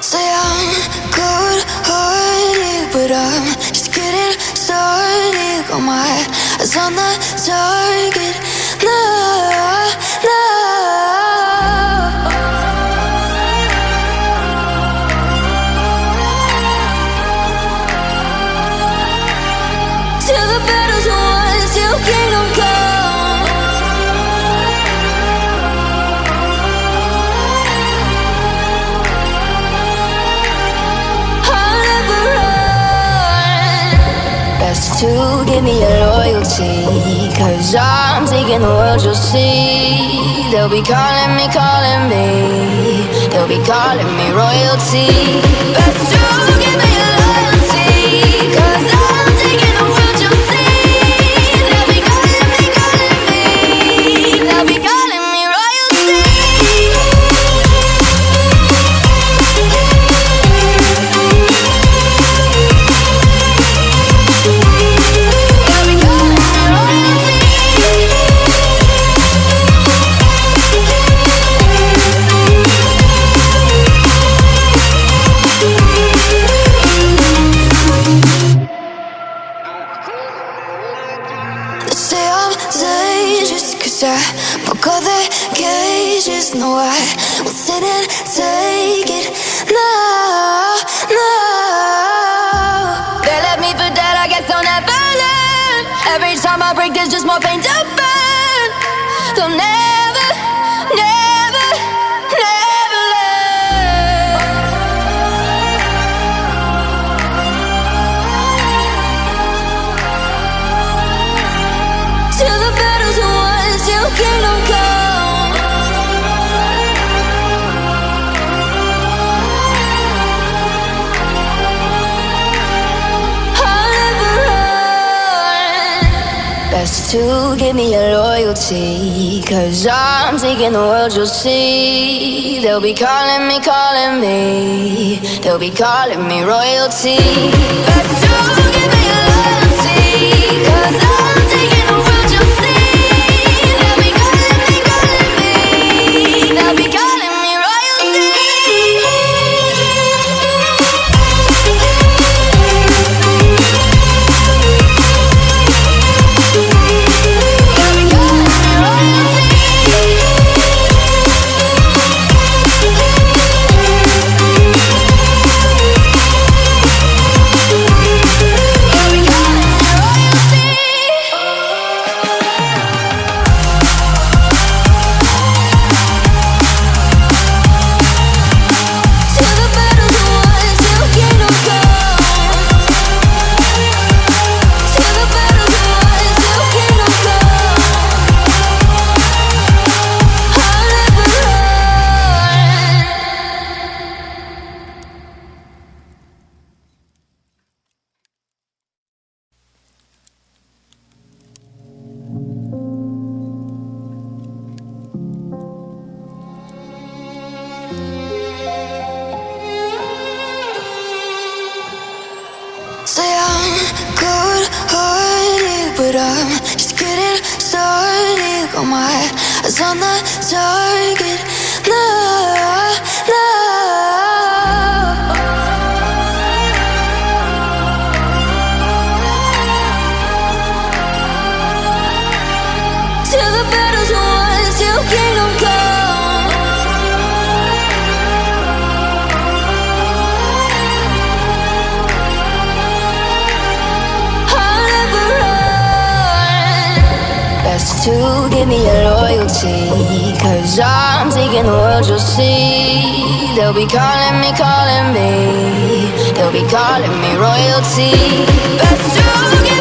Say I'm good-hearted, but I'm just getting started. Got my eyes on the target. No, no. Till the battle's won, till kingdom come. I'll never run. Best to give me your loyalty, 'cause I'm taking the world, you'll see. They'll be calling me, they'll be calling me royalty. Best to give me your loyalty, 'cause I'm taking the world, you'll see. They'll be calling me, they'll be calling me royalty. They'll be calling me royalty. They say I'm dangerous, 'cause I broke all their cages. No, I won't sit and take it. No, no. They left me for dead, I guess I'll never learn. Every time I break, there's just more pain to burn. They'll never, never, never learn. Till the battle's won, till kingdom come. I'll never run. Best to give me your loyalty, 'cause I'm taking the world, you'll see. They'll be calling me, they'll be calling me royalty. Best to give me your loyalty, 'cause I'm taking the world, you'll see. They'll be calling me, they'll be calling me royalty. They'll be calling me royalty. They'll be calling me royalty. Till the battle's won, till kingdom come. Till the battle's won, till kingdom come. I'll never run. Say I'm good-hearted, but I'm just getting started. Got my eyes on the target. No, no. Till the battle's won, till kingdom come. I'll never run. Best to give me your loyalty, 'cause I'm taking the world, you'll see. They'll be calling me, they'll be calling me royalty. Best to give